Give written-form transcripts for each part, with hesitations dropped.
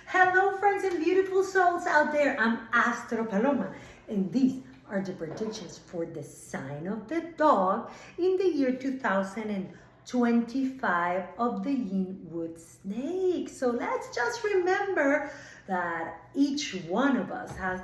Hello, friends and beautiful souls out there. I'm AstroPaloma, and these are the predictions for the sign of the dog in the year 2025 of the Yin Wood Snake. So let's just remember that each one of us has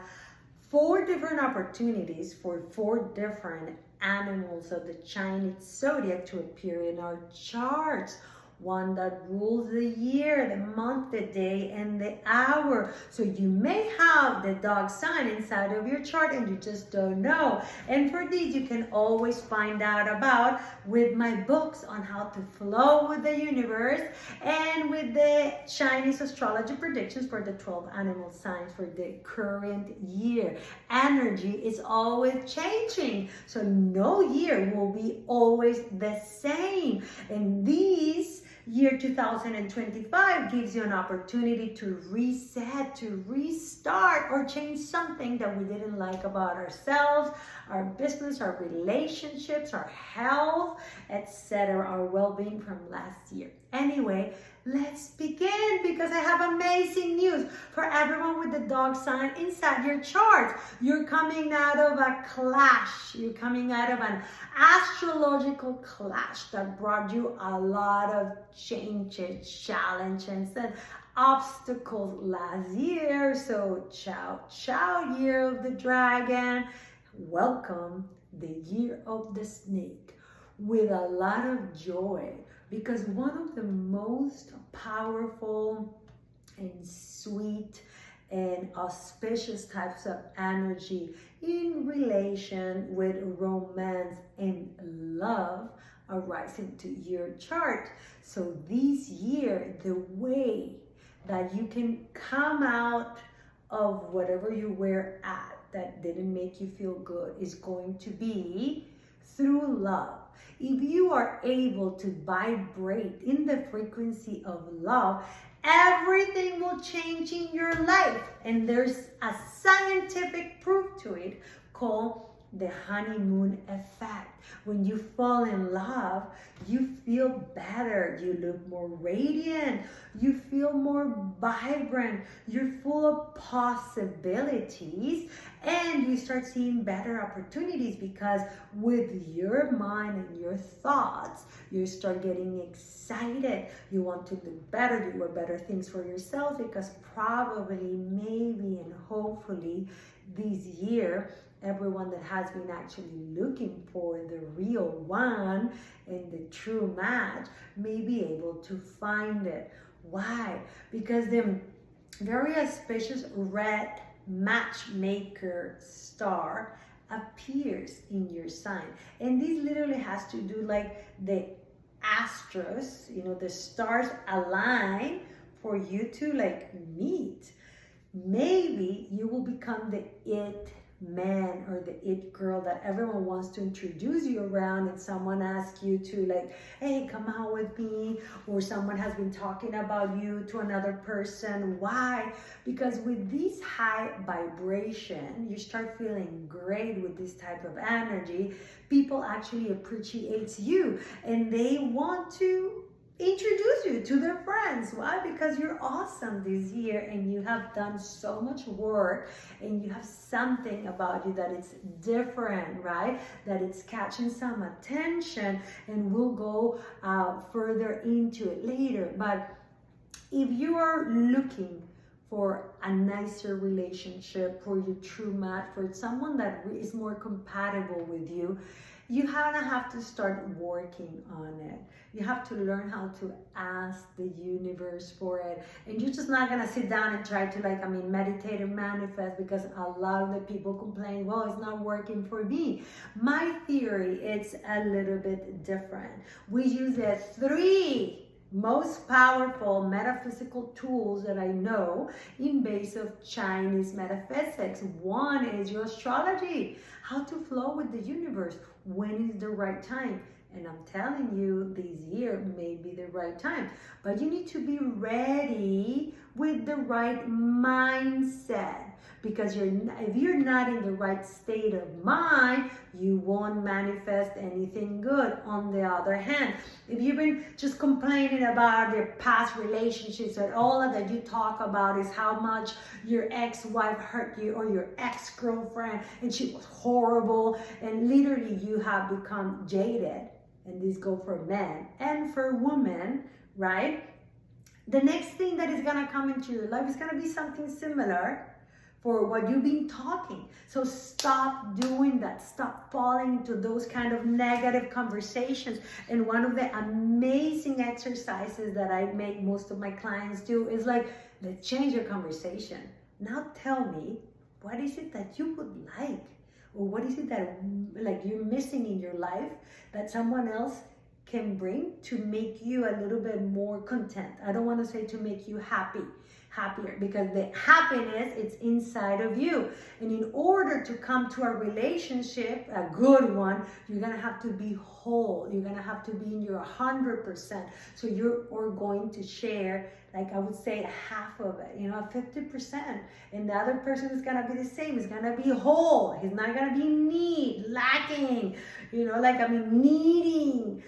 4 different opportunities for 4 different animals of the Chinese zodiac to appear in our charts. One that rules the year, the month, the day, and the hour. So you may have the dog sign inside of your chart and you just don't know. And for these, you can always find out about with my books on how to flow with the universe and with the Chinese astrology predictions for the 12 animal signs for the current year. Energy is always changing. So no year will be always the same. And these year 2025 gives you an opportunity to reset, to restart, or change something that we didn't like about ourselves, our business, our relationships, our health, etc., our well-being from last year. Anyway, let's begin because I have amazing news for everyone with the dog sign inside your chart. You're coming out of a clash. You're coming out of an astrological clash that brought you a lot of changes, challenges, and obstacles last year. So ciao, year of the dragon. Welcome the year of the snake with a lot of joy, because one of the most powerful and sweet and auspicious types of energy in relation with romance and love arise into your chart. So this year, the way that you can come out of whatever you were at that didn't make you feel good is going to be through love. If you are able to vibrate in the frequency of love, everything will change in your life. And there's a scientific proof to it called the honeymoon effect. When you fall in love, you feel better, you look more radiant, you feel more vibrant, you're full of possibilities, and you start seeing better opportunities because with your mind and your thoughts, you start getting excited. You want to do better, do better things for yourself, because probably, maybe, and hopefully this year, everyone that has been actually looking for the real one and the true match may be able to find it. Why? Because the very auspicious red matchmaker star appears in your sign. And this literally has to do like the astros, the stars align for you to like meet. Maybe you will become the it man or the it girl that everyone wants to introduce you around, and someone asks you to like, hey, come out with me, or someone has been talking about you to another person. Why? Because with this high vibration, you start feeling great with this type of energy. People actually appreciate you and they want to introduce you to their friends. Why? Because you're awesome this year and you have done so much work and you have something about you that is different, right? That it's catching some attention, and we'll go further into it later. But if you are looking for a nicer relationship, for your true match, for someone that is more compatible with you, you have to start working on it. You have to learn how to ask the universe for it. And you're just not gonna sit down and try to meditate and manifest, because a lot of the people complain, well, it's not working for me. My theory, it's a little bit different. We use the 3 most powerful metaphysical tools that I know in base of Chinese metaphysics. One is your astrology, how to flow with the universe. When is the right time? And I'm telling you, this year may be the right time, but you need to be ready with the right mindset. Because if you're not in the right state of mind, you won't manifest anything good. On the other hand, if you've been just complaining about your past relationships and all of that you talk about is how much your ex-wife hurt you or your ex-girlfriend and she was horrible, and literally you have become jaded, and these go for men and for women, right? The next thing that is going to come into your life is going to be something similar for what you've been talking. So stop doing that. Stop falling into those kind of negative conversations. And one of the amazing exercises that I make most of my clients do is like, let's change your conversation. Now tell me, what is it that you would like? Or what is it that like you're missing in your life that someone else can bring to make you a little bit more content? I don't want to say to make you happier, because the happiness, it's inside of you. And in order to come to a relationship, a good one, you're going to have to be whole. You're going to have to be in your 100%. So you're going to share, like I would say, half of it, 50%. And the other person is going to be the same. He's going to be whole. He's not going to be lacking, needing.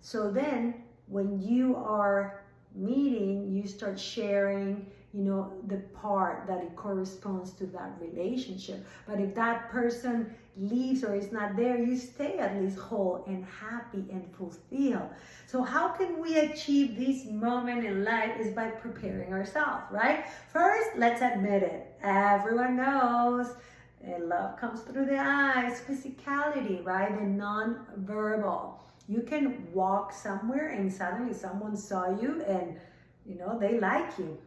So then when you are meeting, you start sharing, the part that it corresponds to that relationship. But if that person leaves or is not there, you stay at least whole and happy and fulfilled. So how can we achieve this moment in life is by preparing ourselves, right? First, let's admit it. Everyone knows love comes through the eyes, physicality, right? The non-verbal. You can walk somewhere and suddenly someone saw you and, they like you.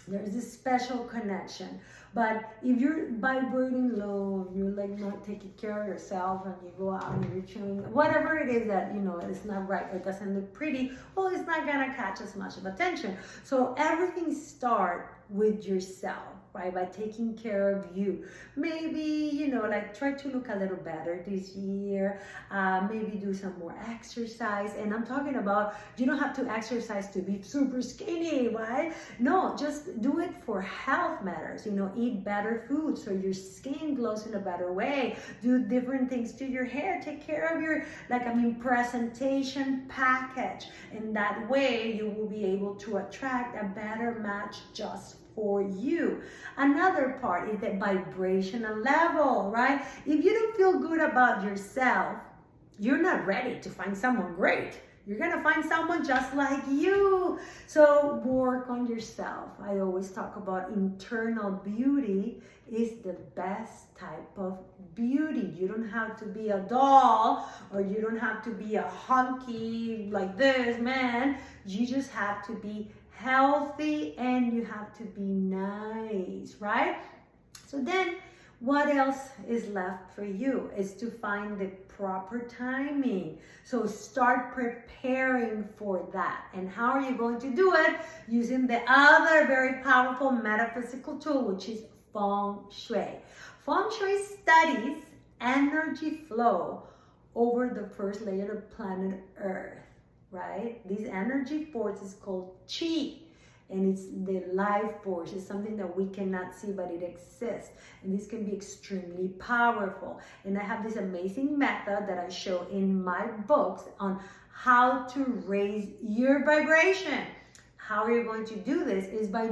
There's this special connection. But if you're vibrating low, you're like not taking care of yourself and you go out and you're chewing, whatever it is that, it's not right, it doesn't look pretty, well, it's not gonna catch as much of attention. So everything starts with yourself, right? By taking care of you. Maybe, try to look a little better this year. Maybe do some more exercise. And I'm talking about, you don't have to exercise to be super skinny, right? No, just do it for health matters. Eat better food so your skin glows in a better way. Do different things to your hair. Take care of your, presentation package. And that way you will be able to attract a better match just for you. Another part is the vibrational level, right? If you don't feel good about yourself, you're not ready to find someone great. You're gonna find someone just like you. So work on yourself. I always talk about internal beauty is the best type of beauty. You don't have to be a doll, or you don't have to be a hunky like this, man. You just have to be healthy and you have to be nice, right? So then what else is left for you is to find the proper timing. So start preparing for that. And how are you going to do it? Using the other very powerful metaphysical tool, which is Feng Shui. Feng Shui studies energy flow over the first layer of planet Earth, right? This energy force is called Qi. And it's the life force. It's something that we cannot see, but it exists. And this can be extremely powerful. And I have this amazing method that I show in my books on how to raise your vibration. How you're going to do this is by,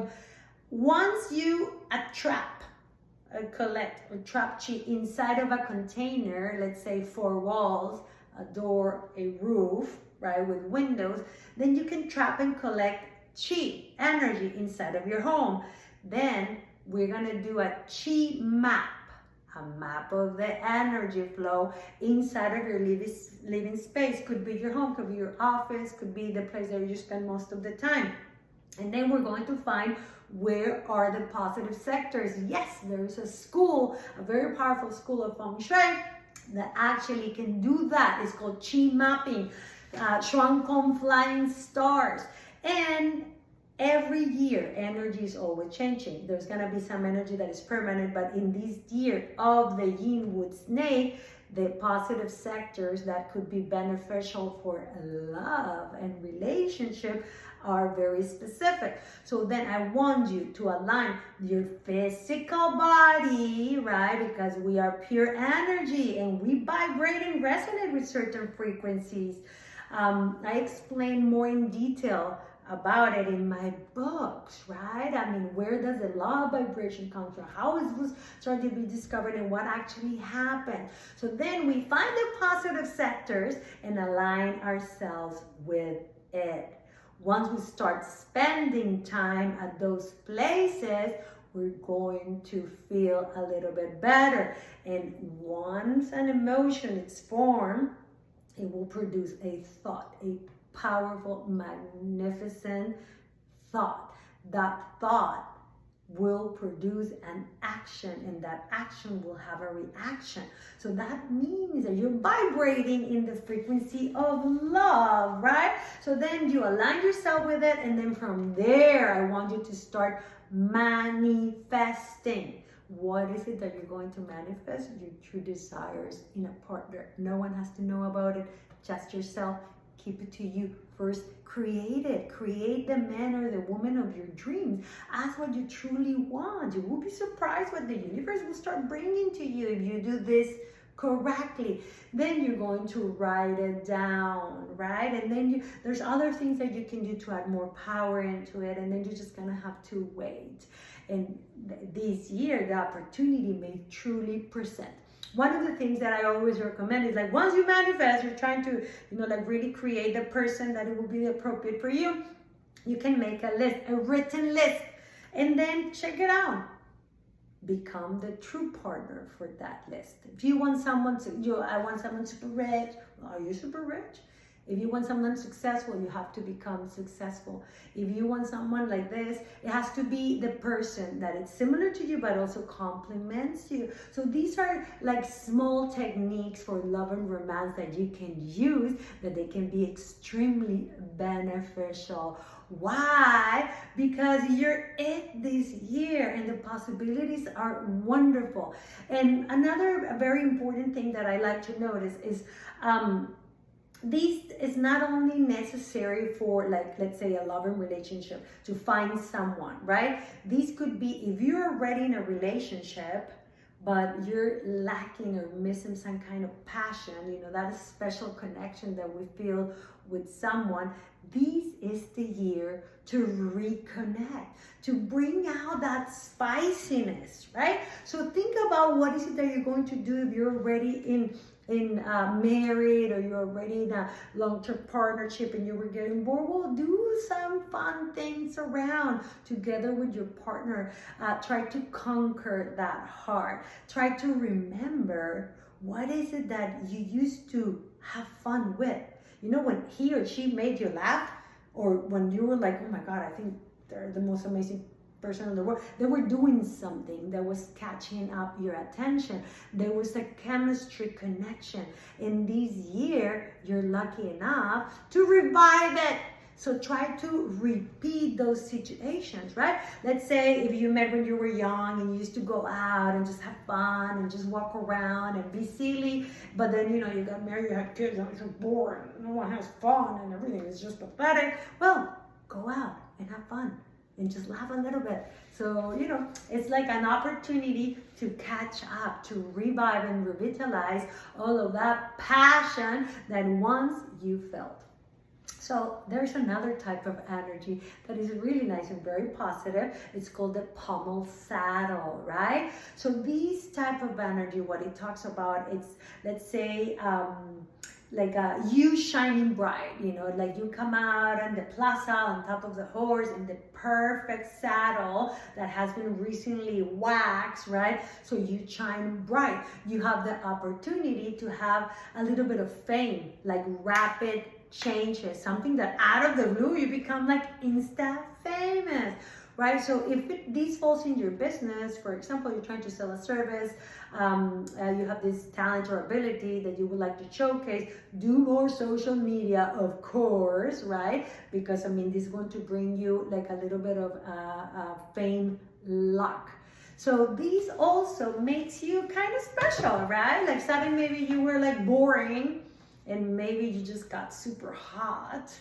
once you collect or trap Qi inside of a container, let's say 4 walls, a door, a roof, right, with windows, then you can trap and collect Qi energy inside of your home. Then we're gonna do a Qi map, a map of the energy flow inside of your living space. Could be your home, could be your office, could be the place that you spend most of the time. And then we're going to find where are the positive sectors. Yes, there is a school, a very powerful school of Feng Shui that actually can do that. It's called Qi mapping, Shuang Kong flying stars. And every year, energy is always changing. There's gonna be some energy that is permanent, but in this year of the yin wood snake, the positive sectors that could be beneficial for love and relationship are very specific. So then I want you to align your physical body, right? Because we are pure energy and we vibrate and resonate with certain frequencies. I explain more in detail about it in my books, right? I mean, where does the law of vibration come from? How is this starting to be discovered and what actually happened? So then we find the positive sectors and align ourselves with it. Once we start spending time at those places, we're going to feel a little bit better. And once an emotion is formed, it will produce a thought, a powerful, magnificent thought. That thought will produce an action, and that action will have a reaction. So that means that you're vibrating in the frequency of love, right? So then you align yourself with it, and then from there, I want you to start manifesting. What is it that you're going to manifest? Your true desires in a partner. No one has to know about it, just yourself. Keep it to you. First, create it. Create the man or the woman of your dreams. Ask what you truly want. You will be surprised what the universe will start bringing to you if you do this correctly. Then you're going to write it down, right? And then there's other things that you can do to add more power into it, and then you're just gonna have to wait. And this year, the opportunity may truly present. One of the things that I always recommend is like, once you manifest, you're trying to, like really create the person that it will be appropriate for you. You can make a list, a written list, and then check it out. Become the true partner for that list. If you want someone I want someone super rich. Are you super rich? If you want someone successful, you have to become successful. If you want someone like this, it has to be the person that is similar to you, but also complements you. So these are like small techniques for love and romance that you can use, that they can be extremely beneficial. Why? Because you're it this year and the possibilities are wonderful. And another very important thing that I like to notice is, this is not only necessary for, like, let's say a loving relationship, to find someone, right? This could be if you're already in a relationship, but you're lacking or missing some kind of passion, that special connection that we feel with someone. This is the year to reconnect, to bring out that spiciness, right? So think about what is it that you're going to do if you're already in married, or you're already in a long-term partnership and you were getting bored. Well, do some fun things around together with your partner. Try to conquer that heart. Try to remember what is it that you used to have fun with. When he or she made you laugh, or when you were like, oh my God, I think they're the most amazing person in the world. They were doing something that was catching up your attention. There was a chemistry connection. In this year, you're lucky enough to revive it. So try to repeat those situations, right? Let's say if you met when you were young and you used to go out and just have fun and just walk around and be silly, but then, you got married, you had kids, and it's so boring, no one has fun and everything is just pathetic. Well, go out and have fun and just laugh a little bit. So, it's like an opportunity to catch up, to revive and revitalize all of that passion that once you felt. So there's another type of energy that is really nice and very positive. It's called the pommel saddle, right? So this type of energy, what it talks about, it's, let's say, like you shining bright, like you come out on the plaza on top of the horse in the perfect saddle that has been recently waxed, right? So you shine bright. You have the opportunity to have a little bit of fame, like rapid changes, something that out of the blue you become like insta famous, right? So if this falls in your business, for example, you're trying to sell a service, you have this talent or ability that you would like to showcase, do more social media, of course, right? Because this is going to bring you like a little bit of fame luck. So this also makes you kind of special, right? Like suddenly maybe you were like boring, and maybe you just got super hot,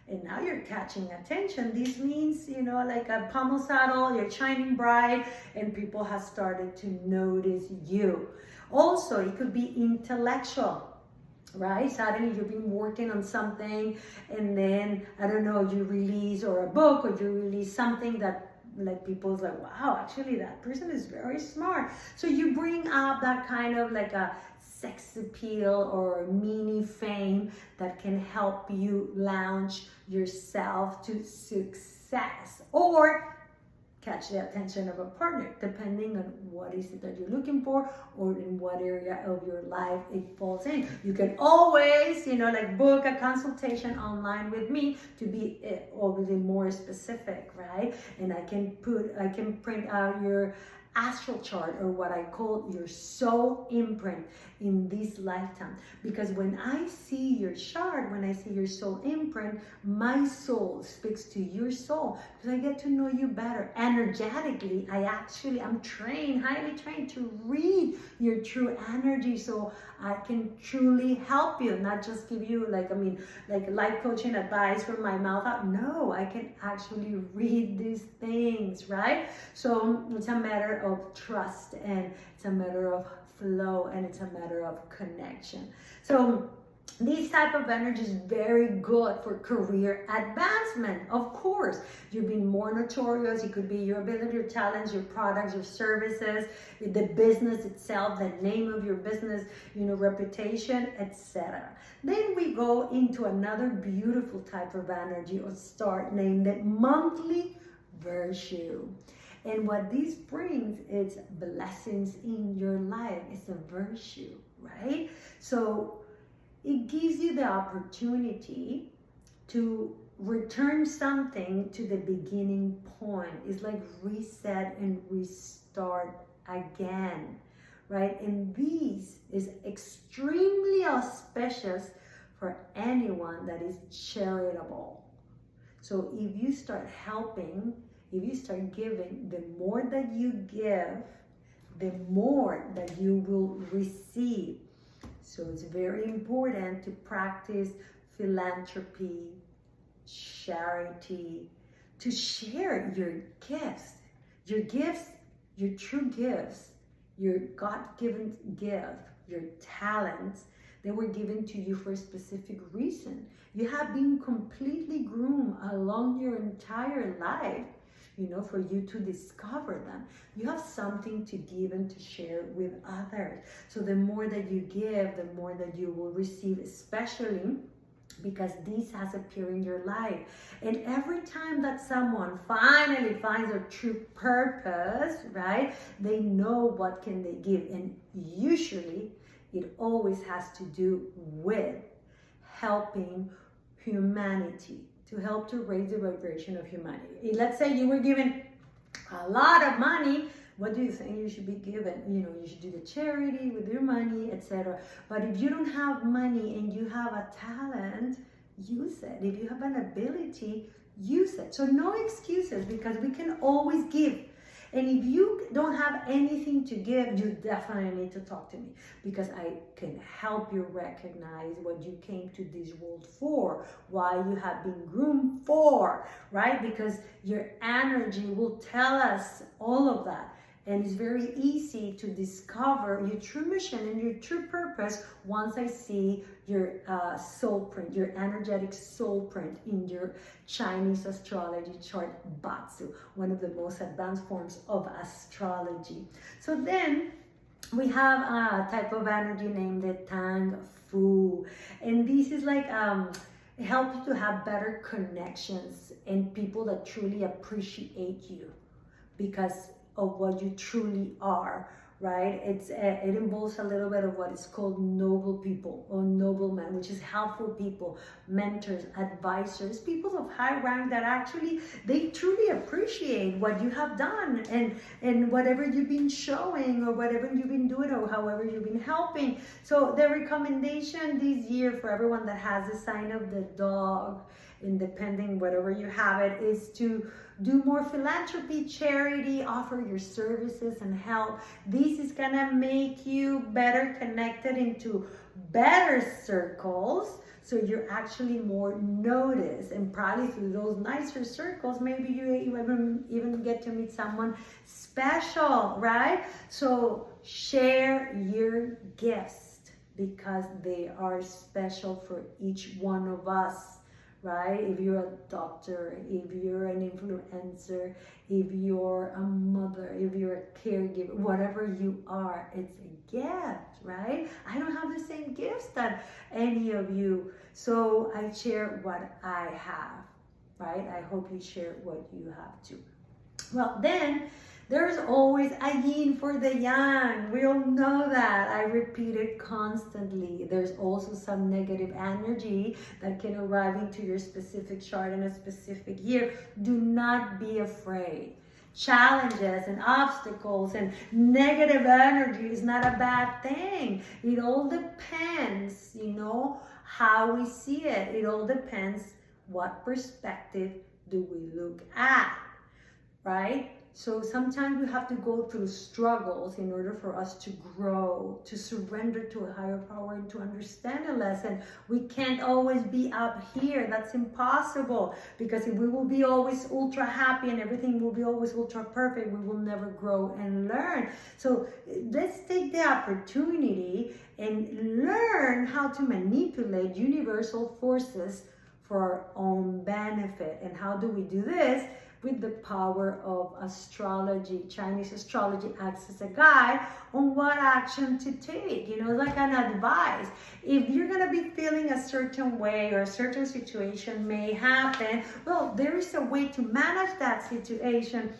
and now you're catching attention. This means, you know, like a pommel saddle, you're shining bright, and people have started to notice you. Also, it could be intellectual, right? Suddenly you've been working on something, and then, I don't know, you release, or a book, or you release something that like people's like, wow, actually that person is very smart. So you bring up that kind of like a sex appeal or mini fame that can help you launch yourself to success, or catch the attention of a partner, depending on what is it that you're looking for, or in what area of your life it falls in. You can always, you know, like book a consultation online with me to be obviously more specific, right? And I can print out your astral chart, or what I call your soul imprint in this lifetime. Because when I see your chart, when I see your soul imprint, my soul speaks to your soul, because I get to know you better. Energetically, I'm trained, highly trained to read your true energy, so I can truly help you, not just give you like life coaching advice from my mouth out. No, I can actually read these things, right? So it's a matter of trust, and it's a matter of flow, and it's a matter of connection. So this type of energy is very good for career advancement. Of course, you've been more notorious. It could be your ability, your talents, your products, your services, the business itself, the name of your business, you know, reputation, etc. Then we go into another beautiful type of energy or start named it monthly virtue. And what this brings is blessings in your life. It's a virtue, right? So it gives you the opportunity to return something to the beginning point. It's like reset and restart again, right? And this is extremely auspicious for anyone that is charitable. So if you start helping, if you start giving, the more that you give, the more that you will receive. So it's very important to practice philanthropy, charity, to share your gifts, your true gifts, your God-given gift, your talents. They were given to you for a specific reason. You have been completely groomed along your entire life, you know, for you to discover them. You have something to give and to share with others. So the more that you give, the more that you will receive, especially because this has appeared in your life. And every time that someone finally finds their true purpose, right, they know what can they give. And usually it always has to do with helping humanity, to help to raise the vibration of humanity. Let's say you were given a lot of money. What do you think you should be given? You know, you should do the charity with your money, etc. But if you don't have money and you have a talent, use it. If you have an ability, use it. So no excuses, because we can always give. And if you don't have anything to give, you definitely need to talk to me, because I can help you recognize what you came to this world for, why you have been groomed for, right? Because your energy will tell us all of that. And it's very easy to discover your true mission and your true purpose once I see your soul print, your energetic soul print in your Chinese astrology chart, Batsu, one of the most advanced forms of astrology. So then we have a type of energy named the Tang Fu. And this is like, it helps you to have better connections and people that truly appreciate you because of what you truly are, right? It involves a little bit of what is called noble people or noblemen, which is helpful people, mentors, advisors, people of high rank that actually, they truly appreciate what you have done and whatever you've been showing or whatever you've been doing or however you've been helping. So the recommendation this year for everyone that has the sign of the dog, and depending whatever you have it, is to do more philanthropy, charity, offer your services and help. This is gonna make you better connected into better circles. So you're actually more noticed, and probably through those nicer circles, maybe you even get to meet someone special, right? So share your gifts because they are special for each one of us, right? If you're a doctor, if you're an influencer, if you're a mother, if you're a caregiver, whatever you are, it's a gift, right? I don't have the same gifts that any of you, so I share what I have, right? I hope you share what you have too. Well, then there's always a yin for the yang. We all know that. I repeat it constantly. There's also some negative energy that can arrive into your specific chart in a specific year. Do not be afraid. Challenges and obstacles and negative energy is not a bad thing. It all depends, how we see it. It all depends what perspective do we look at, right? So sometimes we have to go through struggles in order for us to grow, to surrender to a higher power, and to understand a lesson. We can't always be up here. That's impossible, because if we will be always ultra happy and everything will be always ultra perfect, we will never grow and learn. So let's take the opportunity and learn how to manipulate universal forces for our own benefit. And how do we do this? With the power of astrology. Chinese astrology acts as a guide on what action to take, like an advice. If you're going to be feeling a certain way or a certain situation may happen, well, there is a way to manage that situation.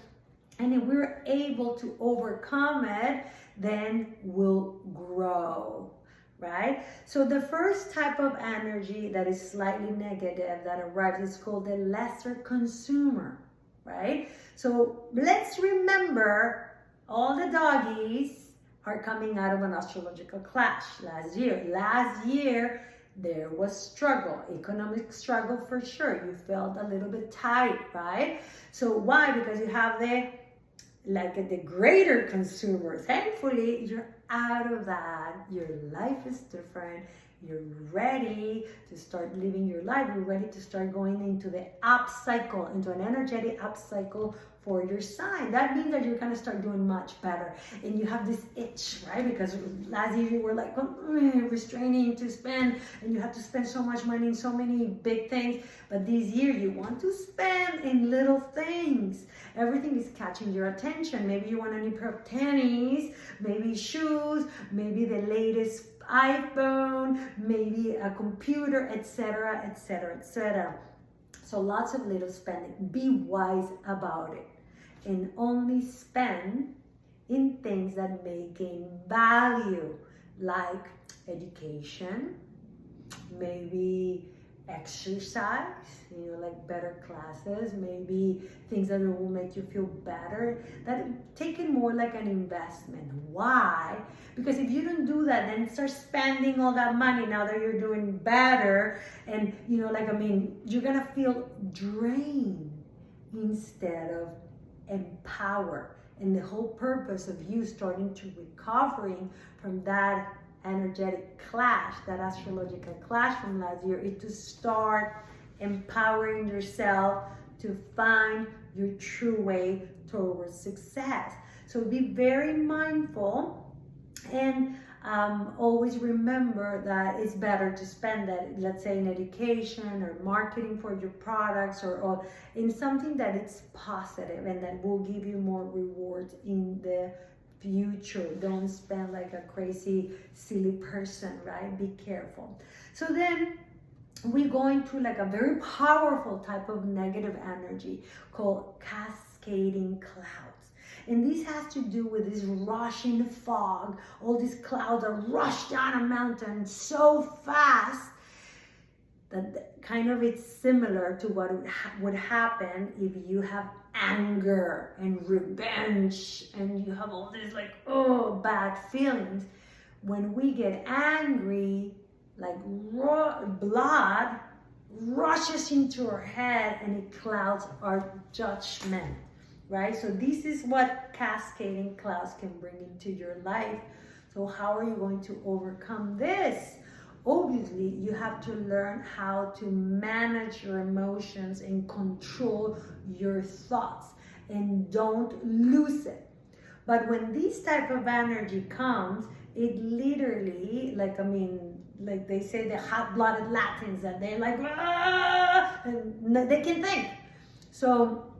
And if we're able to overcome it, then we'll grow. Right? So the first type of energy that is slightly negative that arrives is called the lesser consumer. Right? So let's remember all the doggies are coming out of an astrological clash last year. Last year, there was struggle, economic struggle for sure. You felt a little bit tight, right? So why? Because you have the greater consumer. Thankfully, you're out of that. Your life is different. You're ready to start living your life. You're ready to start going into the up cycle, into an energetic up cycle for your sign. That means that you're going to start doing much better. And you have this itch, right? Because last year you were like restraining to spend, and you have to spend so much money in so many big things. But this year you want to spend in little things. Everything is catching your attention. Maybe you want a new pair of tennies, maybe shoes, maybe the latest iPhone, maybe a computer, etc., etc., etc. So lots of little spending. Be wise about it, and only spend in things that may gain value, like education, maybe exercise, like better classes, maybe things that will make you feel better. That take it more like an investment. Why? Because if you don't do that, then start spending all that money now that you're doing better, and you're gonna feel drained instead of empowered. And the whole purpose of you starting to recovering from that energetic clash, that astrological clash from last year, is to start empowering yourself to find your true way towards success. So be very mindful, and always remember that it's better to spend that, let's say, in education or marketing for your products, or in something that it's positive and that will give you more rewards in the future. Don't spend like a crazy, silly person, right? Be careful. So then we go into like a very powerful type of negative energy called cascading clouds. And this has to do with this rushing fog. All these clouds are rushed down a mountain so fast that kind of it's similar to what would happen if you have anger and revenge and you have all these bad feelings. When we get angry, like blood rushes into our head and it clouds our judgment, right? So this is what cascading clouds can bring into your life. So how are you going to overcome this? obviously you have to learn how to manage your emotions and control your thoughts, and don't lose it. But when this type of energy comes, it literally, like they say, the hot-blooded Latins, and they're like, "Ah!" and they can think. So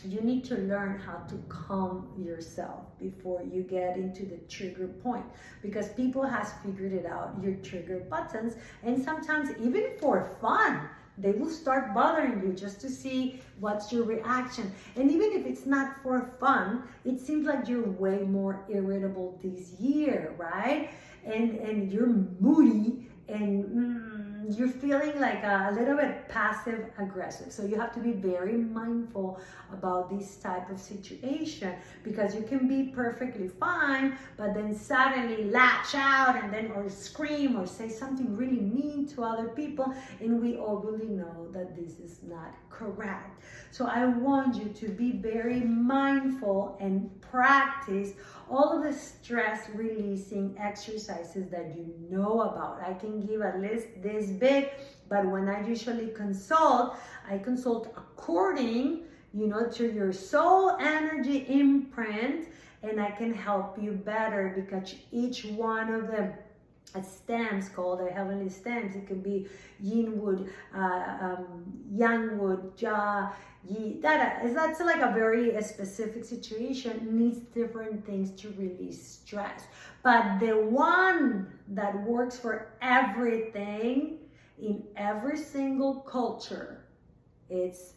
you need to learn how to calm yourself before you get into the trigger point, because people has figured it out, your trigger buttons, and sometimes even for fun, they will start bothering you just to see what's your reaction. And even if it's not for fun, it seems like you're way more irritable this year, right? And you're moody, and you're feeling like a little bit passive aggressive. So you have to be very mindful about this type of situation, because you can be perfectly fine, but then suddenly lash out and then or scream or say something really mean to other people, and we all really know that this is not correct. So I want you to be very mindful and practice all of the stress releasing exercises that you know about. I can give a list this big, but when I usually consult, I consult according, to your soul energy imprint, and I can help you better, because each one of them stems, called the heavenly stems. It can be yin wood, yang wood, ja, yi, that's like a very specific situation, needs different things to release stress. But the one that works for everything in every single culture, it's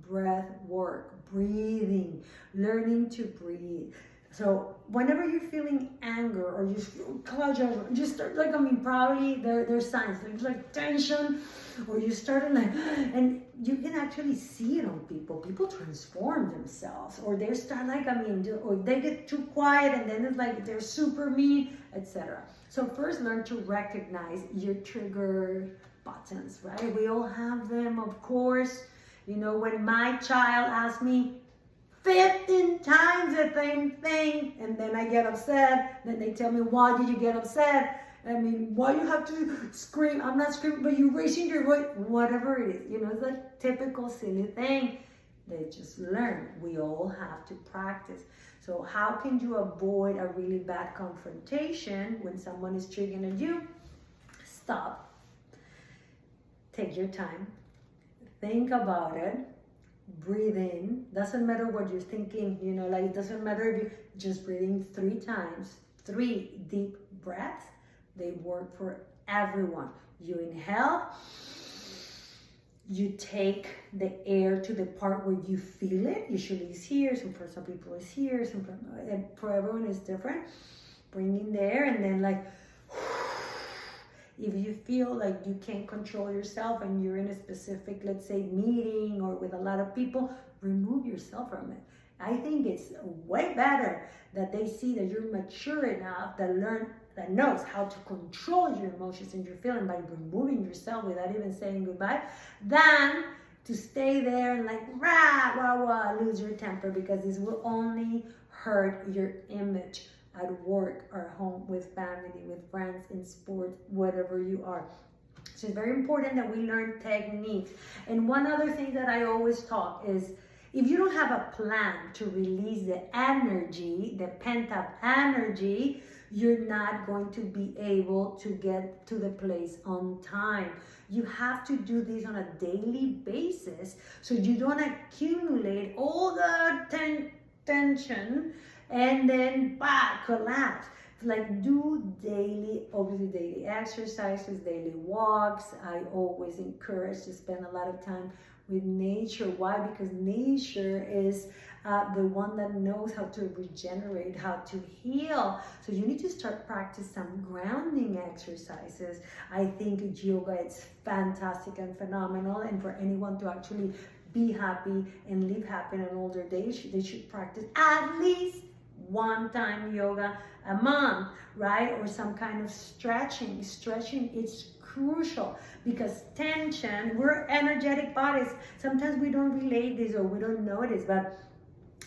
breath work, breathing, learning to breathe. So whenever you're feeling anger or you feel judgment, just start probably there's signs like tension, or you start and you can actually see it on people. People transform themselves, or they start or they get too quiet, and then it's like they're super mean, etc. So first, learn to recognize your trigger buttons, right? We all have them, of course. When my child asks me 15 times the same thing, and then I get upset, then they tell me, why did you get upset? Why you have to scream? I'm not screaming, but you're raising your voice, whatever it is. It's a typical silly thing. They just learn. We all have to practice. So how can you avoid a really bad confrontation when someone is triggering at you? Stop. Take your time. Think about it. Breathe in. Doesn't matter what you're thinking, it doesn't matter if you just breathing 3 times, 3 deep breaths. They work for everyone. You inhale, you take the air to the part where you feel it. Usually it's here, so for some people it's here, and for everyone it's different. Bring in the air, and then if you feel like you can't control yourself and you're in a specific, let's say, meeting or with a lot of people, remove yourself from it. I think it's way better that they see that you're mature enough that knows how to control your emotions and your feeling by removing yourself without even saying goodbye, than to stay there and lose your temper, because this will only hurt your image at work or home, with family, with friends, in sports, whatever you are. So it's very important that we learn techniques. And one other thing that I always talk is, if you don't have a plan to release the energy, the pent-up energy, you're not going to be able to get to the place on time. You have to do this on a daily basis, so you don't accumulate all the tension and then collapse. Do obviously daily exercises, daily walks. I always encourage to spend a lot of time with nature. Why? Because nature is the one that knows how to regenerate, how to heal. So you need to start practice some grounding exercises. I think yoga is fantastic and phenomenal, and for anyone to actually be happy and live happy in an older age, they should practice at least 1 time yoga a month, right? Or some kind of stretching. Stretching is crucial, because tension, we're energetic bodies. Sometimes we don't relate this or we don't notice, but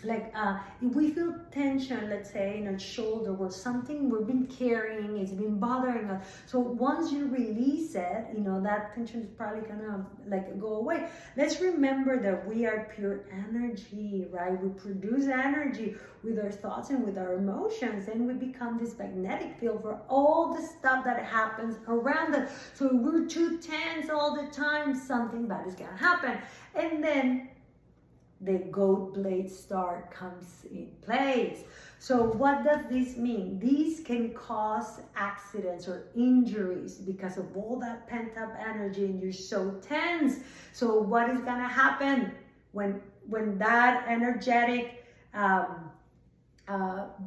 if we feel tension, let's say in our shoulder or something we've been carrying, it's been bothering us. So once you release it, that tension is probably gonna go away. Let's remember that we are pure energy, right? We produce energy with our thoughts and with our emotions, and we become this magnetic field for all the stuff that happens around us. So if we're too tense all the time, something bad is gonna happen. And then the goat blade star comes in place. So what does this mean? These can cause accidents or injuries because of all that pent up energy and you're so tense. So what is gonna happen when that energetic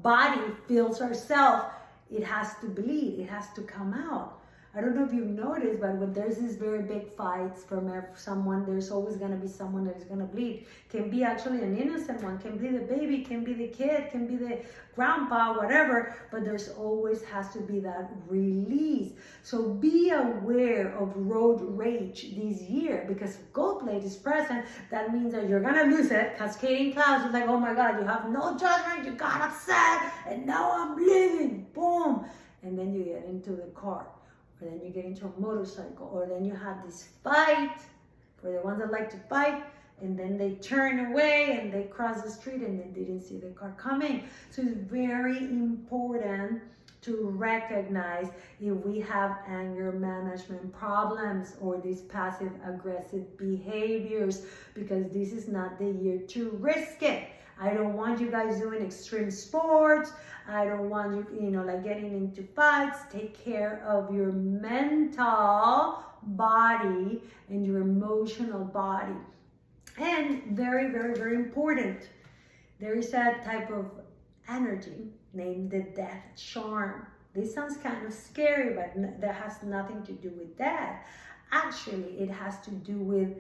body feels ourselves? It has to bleed, it has to come out. I don't know if you've noticed, but when there's these very big fights from someone, there's always going to be someone that is going to bleed. Can be actually an innocent one, can be the baby, can be the kid, can be the grandpa, whatever, but there's always has to be that release. So be aware of road rage this year, because if goat blade is present, that means that you're going to lose it. Cascading clouds, you're like, oh my God, you have no judgment, you got upset, and now I'm bleeding, boom. And then you get into the car. Or then you get into a motorcycle, or then you have this fight for the ones that like to fight, and then they turn away and they cross the street and then they didn't see the car coming. So it's very important to recognize if we have anger management problems or these passive aggressive behaviors, because this is not the year to risk it. I don't want you guys doing extreme sports. I don't want you, getting into fights. Take care of your mental body and your emotional body. And very, very, very important, there is a type of energy named the death charm. This sounds kind of scary, but that has nothing to do with death. Actually, it has to do with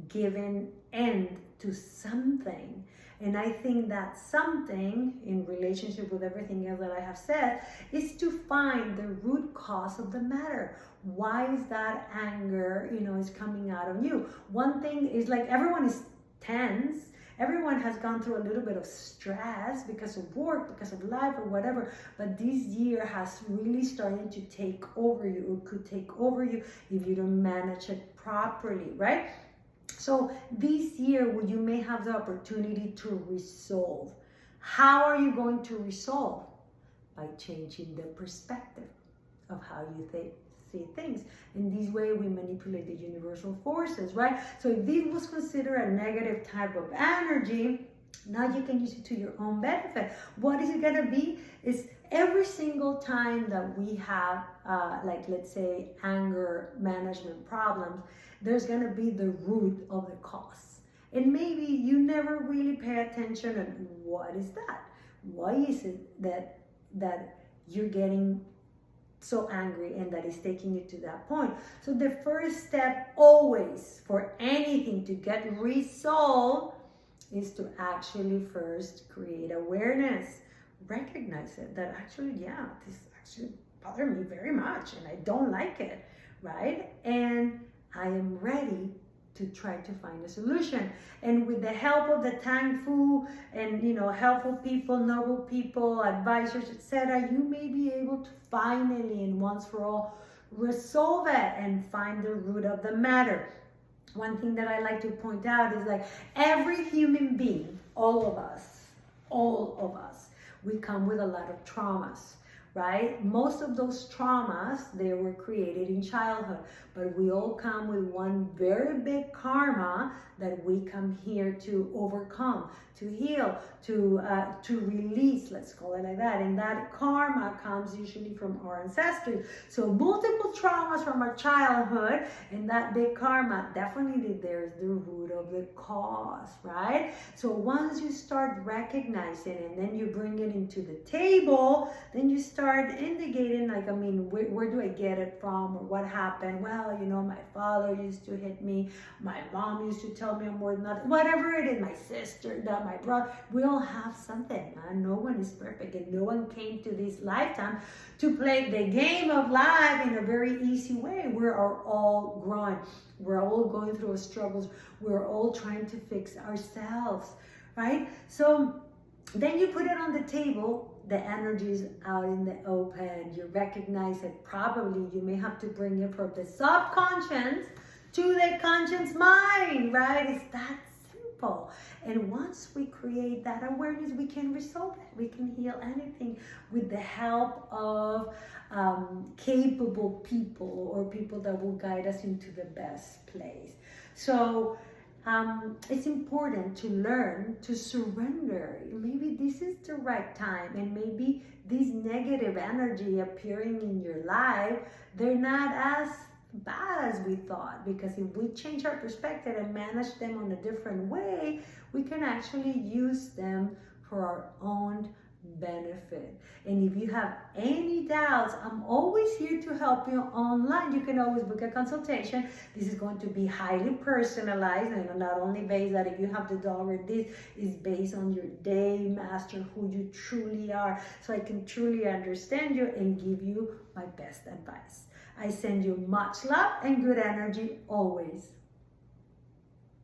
giving end to something. And I think that something, in relationship with everything else that I have said, is to find the root cause of the matter. Why is that anger, is coming out of you? One thing is, like, everyone is tense. Everyone has gone through a little bit of stress because of work, because of life, or whatever. But this year has really started to take over you, or could take over you if you don't manage it properly, right? So this year, you may have the opportunity to resolve. How are you going to resolve? By changing the perspective of how you see things. In this way, we manipulate the universal forces, right? So if this was considered a negative type of energy, now you can use it to your own benefit. What is it going to be? Is every single time that we have, let's say, anger management problems, there's going to be the root of the cause. And maybe you never really pay attention on what is that? Why is it that you're getting so angry and that is taking you to that point? So the first step always for anything to get resolved is to actually first create awareness. Recognize it, that actually, this actually bothered me very much and I don't like it, right? And I am ready to try to find a solution. And with the help of the Tang Fu and helpful people, noble people, advisors, etc., you may be able to finally and once for all resolve it and find the root of the matter. One thing that I like to point out is, like, every human being, all of us, we come with a lot of traumas. Right? Most of those traumas, they were created in childhood, but we all come with one very big karma that we come here to overcome, to heal, to release, let's call it like that. And that karma comes usually from our ancestors. So multiple traumas from our childhood, and that big karma, definitely there's the root of the cause, right? So once you start recognizing and then you bring it into the table, then you start indicating, like, where do I get it from, or what happened? Well, my father used to hit me, my mom used to tell me I'm worth nothing, whatever it is, my sister, my brother, we all have something, man. No one is perfect, and no one came to this lifetime to play the game of life in a very easy way. We are all growing. We're all going through struggles. We're all trying to fix ourselves, right? So then you put it on the table, the energy is out in the open, you recognize it. Probably you may have to bring it from the subconscious to the conscious mind, right? It's that simple. And once we create that awareness, we can resolve it. We can heal anything with the help of capable people, or people that will guide us into the best place. So it's important to learn to surrender. Maybe this is the right time, and maybe this negative energy appearing in your life, they're not as bad as we thought, because if we change our perspective and manage them on a different way, we can actually use them for our own benefit. And if you have any doubts, I'm always here to help you online. You can always book a consultation. This is going to be highly personalized, and not only based that if you have the dollar, this is based on your day master, who you truly are, so I can truly understand you and give you my best advice. I send you much love and good energy always.